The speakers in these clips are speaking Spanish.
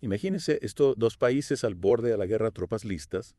Imagínense, estos dos países al borde de la guerra, tropas listas.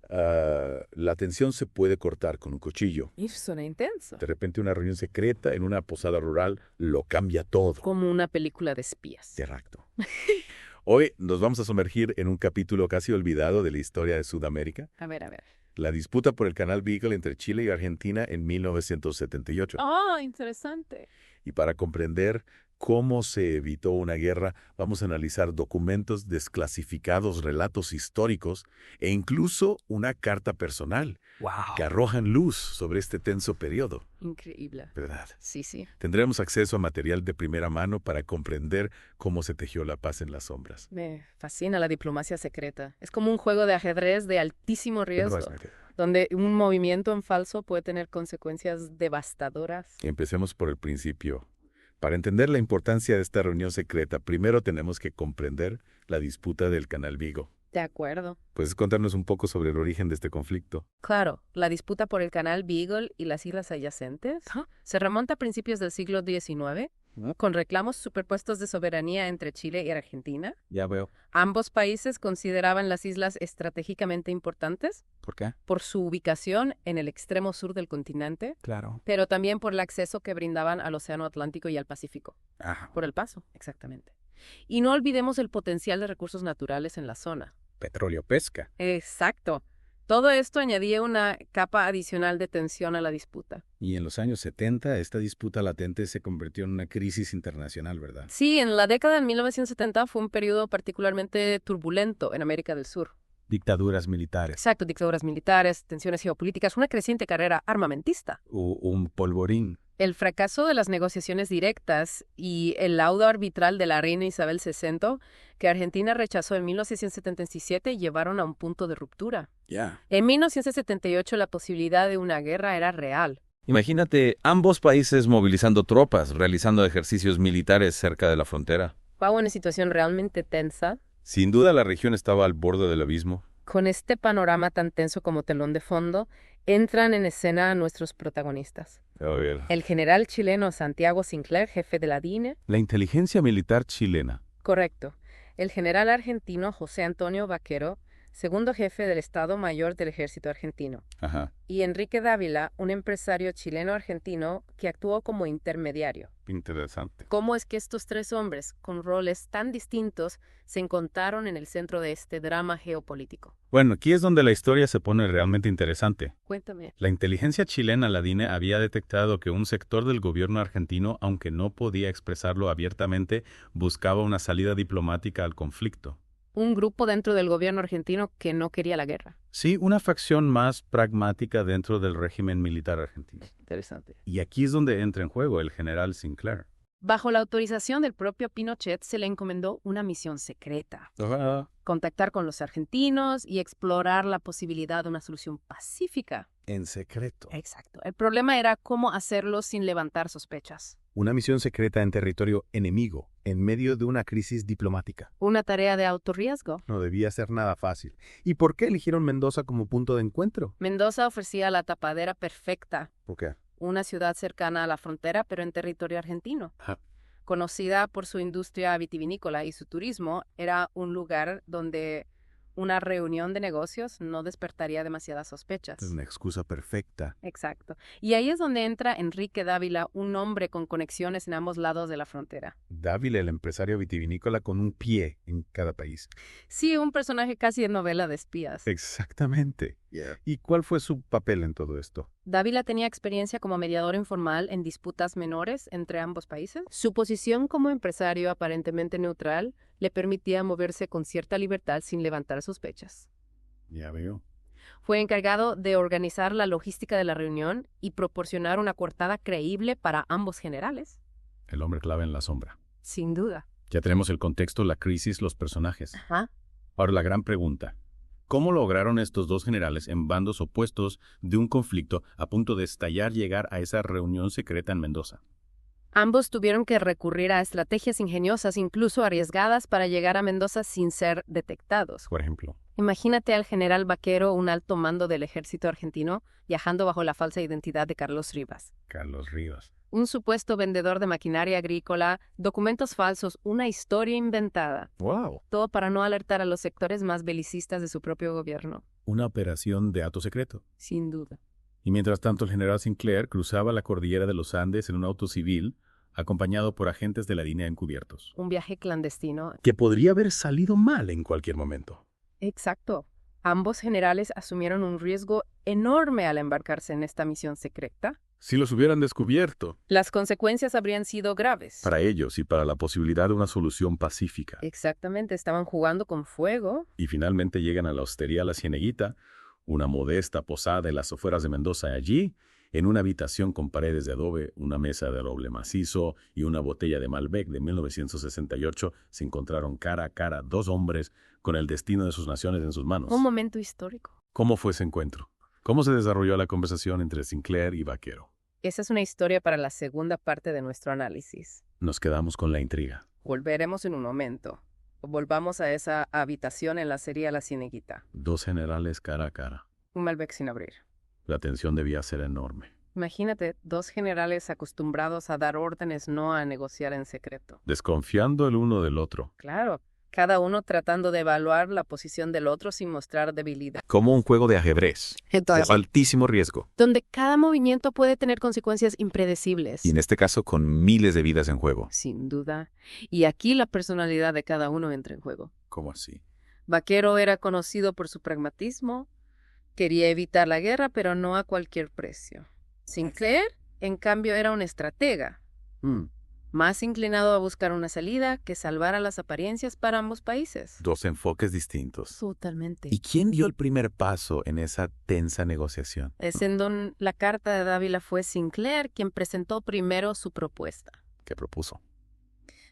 La tensión se puede cortar con un cuchillo. Y suena intenso. De repente una reunión secreta en una posada rural lo cambia todo. Como una película de espías. Exacto. Hoy nos vamos a sumergir en un capítulo casi olvidado de la historia de Sudamérica. A ver. La disputa por el canal Beagle entre Chile y Argentina en 1978. ¡Oh, interesante! Y para comprender cómo se evitó una guerra, vamos a analizar documentos desclasificados, relatos históricos e incluso una carta personal que arrojan luz sobre este tenso periodo. Increíble. ¿Verdad? Sí. Tendremos acceso a material de primera mano para comprender cómo se tejió la paz en las sombras. Me fascina la diplomacia secreta. Es como un juego de ajedrez de altísimo riesgo, donde un movimiento en falso puede tener consecuencias devastadoras. Empecemos por el principio. Para entender la importancia de esta reunión secreta, primero tenemos que comprender la disputa del Canal Beagle. De acuerdo. ¿Puedes contarnos un poco sobre el origen de este conflicto? Claro, la disputa por el canal Beagle y las islas adyacentes se remonta a principios del siglo XIX, con reclamos superpuestos de soberanía entre Chile y Argentina. Ya veo. Ambos países consideraban las islas estratégicamente importantes. ¿Por qué? Por su ubicación en el extremo sur del continente, Claro. pero también por el acceso que brindaban al Océano Atlántico y al Pacífico. Ajá. Por el paso, exactamente. Y no olvidemos el potencial de recursos naturales en la zona. Petróleo, pesca. Exacto. Todo esto añadía una capa adicional de tensión a la disputa. Y en los años 70, esta disputa latente se convirtió en una crisis internacional, ¿verdad? Sí, en la década de 1970 fue un periodo particularmente turbulento en América del Sur. Dictaduras militares. Exacto, dictaduras militares, tensiones geopolíticas, una creciente carrera armamentista. Un polvorín. El fracaso de las negociaciones directas y el laudo arbitral de la reina Isabel II, que Argentina rechazó en 1977, llevaron a un punto de ruptura. Ya. En 1978 la posibilidad de una guerra era real. Imagínate ambos países movilizando tropas, realizando ejercicios militares cerca de la frontera. Fue una situación realmente tensa. Sin duda la región estaba al borde del abismo. Con este panorama tan tenso como telón de fondo, entran en escena nuestros protagonistas. A ver. El general chileno Santiago Sinclair, jefe de la DINE. La inteligencia militar chilena. Correcto. El general argentino José Antonio Vaquero, segundo jefe del Estado Mayor del Ejército Argentino. Ajá. Y Enrique Dávila, un empresario chileno-argentino que actuó como intermediario. Interesante. ¿Cómo es que estos tres hombres, con roles tan distintos, se encontraron en el centro de este drama geopolítico? Bueno, aquí es donde la historia se pone realmente interesante. Cuéntame. La inteligencia chilena, la DINE, había detectado que un sector del gobierno argentino, aunque no podía expresarlo abiertamente, buscaba una salida diplomática al conflicto. Un grupo dentro del gobierno argentino que no quería la guerra. Sí, una facción más pragmática dentro del régimen militar argentino. Interesante. Y aquí es donde entra en juego el general Sinclair. Bajo la autorización del propio Pinochet se le encomendó una misión secreta. Contactar con los argentinos y explorar la posibilidad de una solución pacífica. En secreto. Exacto. El problema era cómo hacerlo sin levantar sospechas. Una misión secreta en territorio enemigo, en medio de una crisis diplomática. Una tarea de alto riesgo. No debía ser nada fácil. ¿Y por qué eligieron Mendoza como punto de encuentro? Mendoza ofrecía la tapadera perfecta. ¿Por qué? Una ciudad cercana a la frontera, pero en territorio argentino. Ajá. Conocida por su industria vitivinícola y su turismo, era un lugar donde una reunión de negocios no despertaría demasiadas sospechas. Es una excusa perfecta. Exacto. Y ahí es donde entra Enrique Dávila, un hombre con conexiones en ambos lados de la frontera. Dávila, el empresario vitivinícola con un pie en cada país. Sí, un personaje casi de novela de espías. Exactamente. ¿Y cuál fue su papel en todo esto? Dávila tenía experiencia como mediador informal en disputas menores entre ambos países. Su posición como empresario aparentemente neutral le permitía moverse con cierta libertad sin levantar sospechas. Ya veo. Fue encargado de organizar la logística de la reunión y proporcionar una coartada creíble para ambos generales. El hombre clave en la sombra. Sin duda. Ya tenemos el contexto, la crisis, los personajes. Ajá. Ahora la gran pregunta. ¿Cómo lograron estos dos generales en bandos opuestos de un conflicto a punto de estallar llegar a esa reunión secreta en Mendoza? Ambos tuvieron que recurrir a estrategias ingeniosas, incluso arriesgadas, para llegar a Mendoza sin ser detectados. Por ejemplo. Imagínate al general Vaquero, un alto mando del ejército argentino, viajando bajo la falsa identidad de Carlos Rivas. Carlos Rivas. un supuesto vendedor de maquinaria agrícola, documentos falsos, una historia inventada. ¡Wow! Todo para no alertar a los sectores más belicistas de su propio gobierno. Una operación de alto secreto. Sin duda. Y mientras tanto el general Sinclair cruzaba la cordillera de los Andes en un auto civil, acompañado por agentes de la DINA encubiertos. Un viaje clandestino. Que podría haber salido mal en cualquier momento. Exacto. Ambos generales asumieron un riesgo enorme al embarcarse en esta misión secreta. Si los hubieran descubierto. Las consecuencias habrían sido graves. Para ellos y para la posibilidad de una solución pacífica. Exactamente, estaban jugando con fuego. Y finalmente llegan a la hostería La Cieneguita, una modesta posada en las afueras de Mendoza. Allí, en una habitación con paredes de adobe, una mesa de roble macizo y una botella de Malbec de 1968, se encontraron cara a cara dos hombres con el destino de sus naciones en sus manos. Un momento histórico. ¿Cómo fue ese encuentro? ¿Cómo se desarrolló la conversación entre Sinclair y Vaquero? Esa es una historia para la segunda parte de nuestro análisis. Nos quedamos con la intriga. Volveremos en un momento. Volvamos a esa habitación en la serie La Cieneguita. Dos generales cara a cara. Un Malbec sin abrir. La tensión debía ser enorme. Imagínate, dos generales acostumbrados a dar órdenes, no a negociar en secreto. Desconfiando el uno del otro. Claro, cada uno tratando de evaluar la posición del otro sin mostrar debilidad. Como un juego de ajedrez. Entonces, De altísimo riesgo. donde cada movimiento puede tener consecuencias impredecibles. Y en este caso con miles de vidas en juego. Sin duda. Y aquí la personalidad de cada uno entra en juego. ¿Cómo así? Vaquero era conocido por su pragmatismo. Quería evitar la guerra, pero no a cualquier precio. Sinclair, en cambio, era un estratega. Más inclinado a buscar una salida que salvar a las apariencias para ambos países. Dos enfoques distintos. Totalmente. ¿Y quién dio el primer paso en esa tensa negociación? Es en donde la carta de Dávila fue Sinclair quien presentó primero su propuesta. ¿Qué propuso?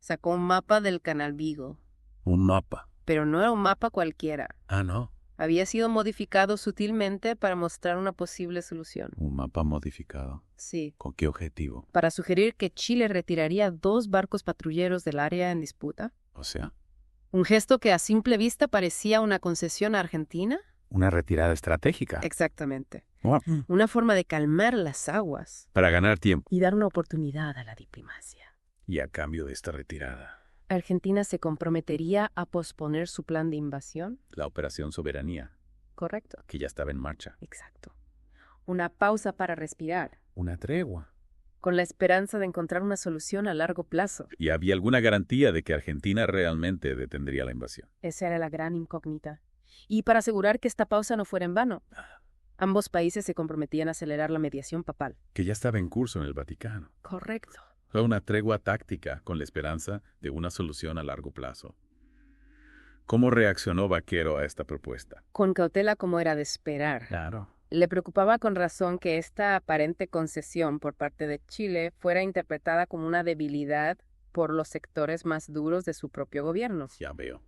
Sacó un mapa del Canal Beagle, Un mapa. pero no era un mapa cualquiera. Ah, no. Había sido modificado sutilmente para mostrar una posible solución. Un mapa modificado. Sí, ¿Con qué objetivo? para sugerir que Chile retiraría 2 barcos patrulleros del área en disputa. O sea, Un gesto que a simple vista parecía una concesión a Argentina. una retirada estratégica. Exactamente. Wow. Una forma de calmar las aguas Para ganar tiempo. y dar una oportunidad a la diplomacia. Y a cambio de esta retirada, Argentina se comprometería a posponer su plan de invasión. la Operación Soberanía, Correcto. que ya estaba en marcha. Exacto. Una pausa para respirar, Una tregua. con la esperanza de encontrar una solución a largo plazo. ¿Y había alguna garantía de que Argentina realmente detendría la invasión? Esa era la gran incógnita. Y para asegurar que esta pausa no fuera en vano, ambos países se comprometían a acelerar la mediación papal. Que ya estaba en curso en el Vaticano. Correcto. Fue una tregua táctica con la esperanza de una solución a largo plazo. ¿Cómo reaccionó Vaquero a esta propuesta? Con cautela como era de esperar. Claro. Le preocupaba con razón que esta aparente concesión por parte de Chile fuera interpretada como una debilidad por los sectores más duros de su propio gobierno. Ya veo.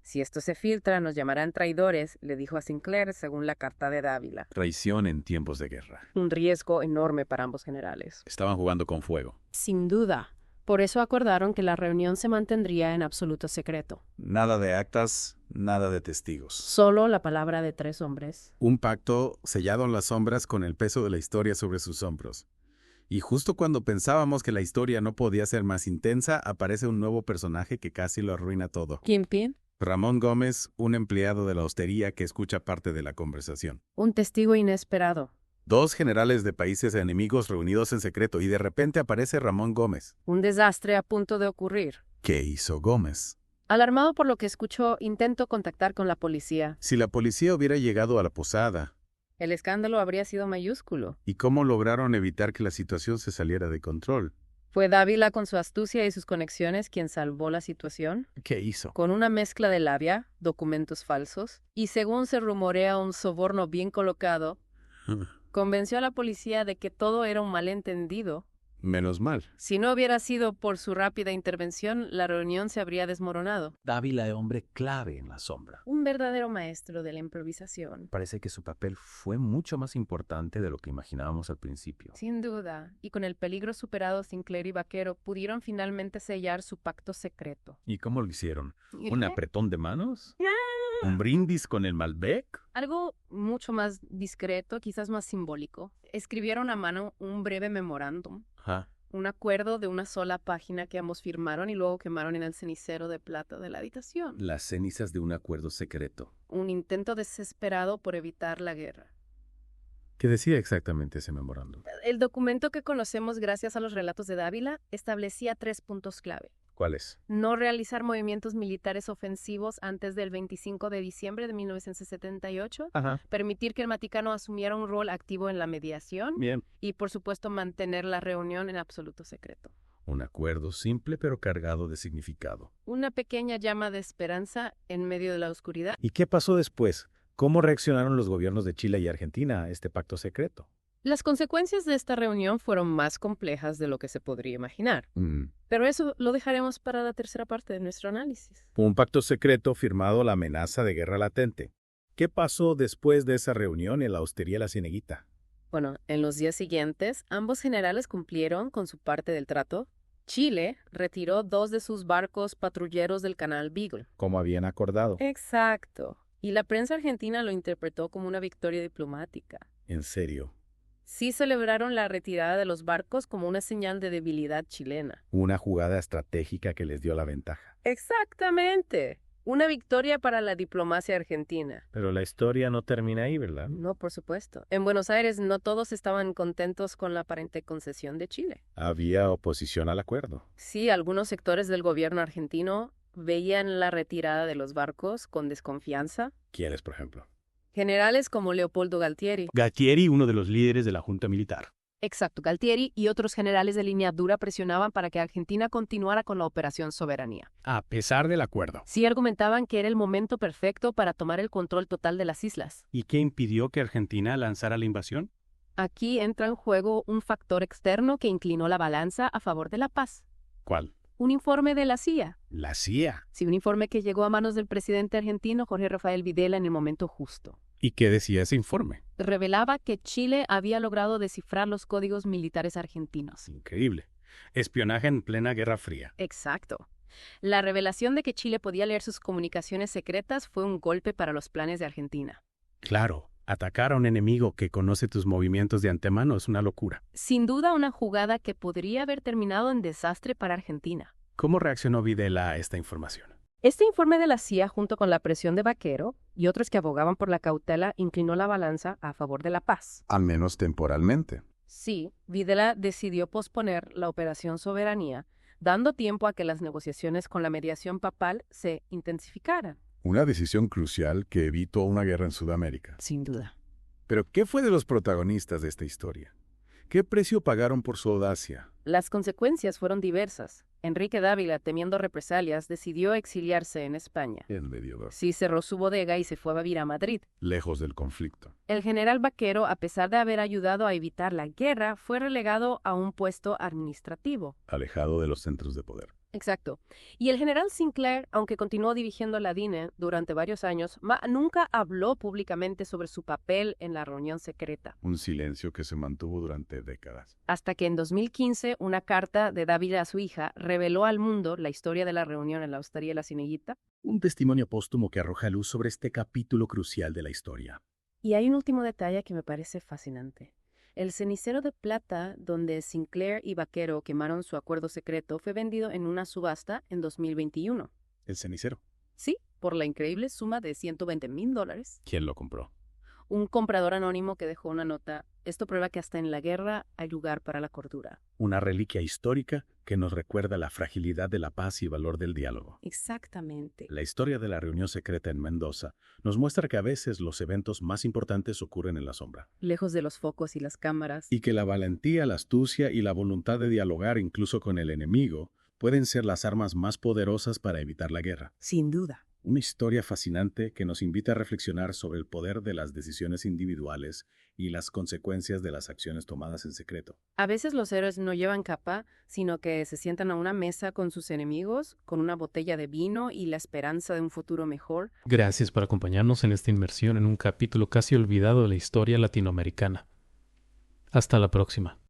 Si esto se filtra, nos llamarán traidores, le dijo a Sinclair según la carta de Dávila. Traición en tiempos de guerra. Un riesgo enorme para ambos generales. Estaban jugando con fuego. Sin duda. Por eso acordaron que la reunión se mantendría en absoluto secreto. Nada de actas, nada de testigos. Solo la palabra de 3 hombres. Un pacto sellado en las sombras con el peso de la historia sobre sus hombros. Y justo cuando pensábamos que la historia no podía ser más intensa, aparece un nuevo personaje que casi lo arruina todo. Kingpin, Ramón Gómez, un empleado de la hostería que escucha parte de la conversación. un testigo inesperado. 2 generales de países enemigos reunidos en secreto y de repente aparece Ramón Gómez. Un desastre a punto de ocurrir. ¿Qué hizo Gómez? Alarmado por lo que escuchó, intentó contactar con la policía. Si la policía hubiera llegado a la posada, El escándalo habría sido mayúsculo. ¿y cómo lograron evitar que la situación se saliera de control? Fue Dávila con su astucia y sus conexiones quien salvó la situación, ¿Qué hizo? con una mezcla de labia, documentos falsos, y según se rumorea un soborno bien colocado, convenció a la policía de que todo era un malentendido. Menos mal. Si no hubiera sido por su rápida intervención, la reunión se habría desmoronado. Dávila es hombre clave en la sombra. Un verdadero maestro de la improvisación. Parece que su papel fue mucho más importante de lo que imaginábamos al principio. Sin duda, y con el peligro superado, Sinclair y Vaquero pudieron finalmente sellar su pacto secreto. ¿Y cómo lo hicieron? ¿Un apretón de manos? ¿Un brindis con el Malbec? Algo mucho más discreto, quizás más simbólico. Escribieron a mano un breve memorándum. un acuerdo de una sola página que ambos firmaron y luego quemaron en el cenicero de plata de la habitación. Las cenizas de un acuerdo secreto. Un intento desesperado por evitar la guerra. ¿Qué decía exactamente ese memorándum? El documento que conocemos gracias a los relatos de Dávila establecía 3 puntos clave. ¿Cuáles? No realizar movimientos militares ofensivos antes del 25 de diciembre de 1978. Permitir que el Vaticano asumiera un rol activo en la mediación. Bien. Y, por supuesto, mantener la reunión en absoluto secreto. Un acuerdo simple pero cargado de significado. Una pequeña llama de esperanza en medio de la oscuridad. ¿Y qué pasó después? ¿Cómo reaccionaron los gobiernos de Chile y Argentina a este pacto secreto? Las consecuencias de esta reunión fueron más complejas de lo que se podría imaginar. Pero eso lo dejaremos para la tercera parte de nuestro análisis. Un pacto secreto firmado la amenaza de guerra latente. ¿Qué pasó después de esa reunión en la hostería La Cieneguita? Bueno, en los días siguientes, ambos generales cumplieron con su parte del trato. Chile retiró 2 de sus barcos patrulleros del canal Beagle. Como habían acordado. Exacto. Y la prensa argentina lo interpretó como una victoria diplomática. ¿En serio? Sí celebraron la retirada de los barcos como una señal de debilidad chilena. Una jugada estratégica que les dio la ventaja. Exactamente. Una victoria para la diplomacia argentina. Pero la historia no termina ahí, ¿verdad? No, por supuesto. En Buenos Aires no todos estaban contentos con la aparente concesión de Chile. Había oposición al acuerdo. Sí, algunos sectores del gobierno argentino veían la retirada de los barcos con desconfianza. ¿Quiénes, por ejemplo? Generales como Leopoldo Galtieri. Galtieri, uno de los líderes de la Junta Militar. Exacto, Galtieri y otros generales de línea dura presionaban para que Argentina continuara con la Operación Soberanía. A pesar del acuerdo. Sí argumentaban que era el momento perfecto para tomar el control total de las islas. ¿Y qué impidió que Argentina lanzara la invasión? Aquí entra en juego un factor externo que inclinó la balanza a favor de la paz. ¿Cuál? Un informe de la CIA. La CIA. Sí, un informe que llegó a manos del presidente argentino Jorge Rafael Videla en el momento justo. ¿Y qué decía ese informe? Revelaba que Chile había logrado descifrar los códigos militares argentinos. Increíble. Espionaje en plena Guerra Fría. Exacto. La revelación de que Chile podía leer sus comunicaciones secretas fue un golpe para los planes de Argentina. Claro, atacar a un enemigo que conoce tus movimientos de antemano es una locura. Sin duda una jugada que podría haber terminado en desastre para Argentina. ¿Cómo reaccionó Videla a esta información? Este informe de la CIA, junto con la presión de Baquero y otros que abogaban por la cautela, inclinó la balanza a favor de la paz. Al menos temporalmente. Sí, Videla decidió posponer la Operación Soberanía, dando tiempo a que las negociaciones con la mediación papal se intensificaran. Una decisión crucial que evitó una guerra en Sudamérica. Sin duda. Pero, ¿qué fue de los protagonistas de esta historia? ¿Qué precio pagaron por su audacia? Las consecuencias fueron diversas. Enrique Dávila, temiendo represalias, decidió exiliarse en España. El mediador. Sí, cerró su bodega y se fue a vivir a Madrid. Lejos del conflicto. El general Baquero, a pesar de haber ayudado a evitar la guerra, fue relegado a un puesto administrativo. Alejado de los centros de poder. Exacto. Y el general Sinclair, aunque continuó dirigiendo la DINE durante varios años, nunca habló públicamente sobre su papel en la reunión secreta. Un silencio que se mantuvo durante décadas. Hasta que en 2015, una carta de Dávila a su hija reveló al mundo la historia de la reunión en la hostería La Cieneguita. Un testimonio póstumo que arroja luz sobre este capítulo crucial de la historia. Y hay un último detalle que me parece fascinante. El cenicero de plata donde Sinclair y Baquero quemaron su acuerdo secreto fue vendido en una subasta en 2021. ¿El cenicero? Sí, por la increíble suma de $120,000. ¿Quién lo compró? Un comprador anónimo que dejó una nota. Esto prueba que hasta en la guerra hay lugar para la cordura. Una reliquia histórica que nos recuerda la fragilidad de la paz y valor del diálogo. Exactamente. La historia de la reunión secreta en Mendoza nos muestra que a veces los eventos más importantes ocurren en la sombra. Lejos de los focos y las cámaras. Y que la valentía, la astucia y la voluntad de dialogar incluso con el enemigo pueden ser las armas más poderosas para evitar la guerra. Sin duda. Una historia fascinante que nos invita a reflexionar sobre el poder de las decisiones individuales y las consecuencias de las acciones tomadas en secreto. A veces los héroes no llevan capa, sino que se sientan a una mesa con sus enemigos, con una botella de vino y la esperanza de un futuro mejor. Gracias por acompañarnos en esta inmersión en un capítulo casi olvidado de la historia latinoamericana. Hasta la próxima.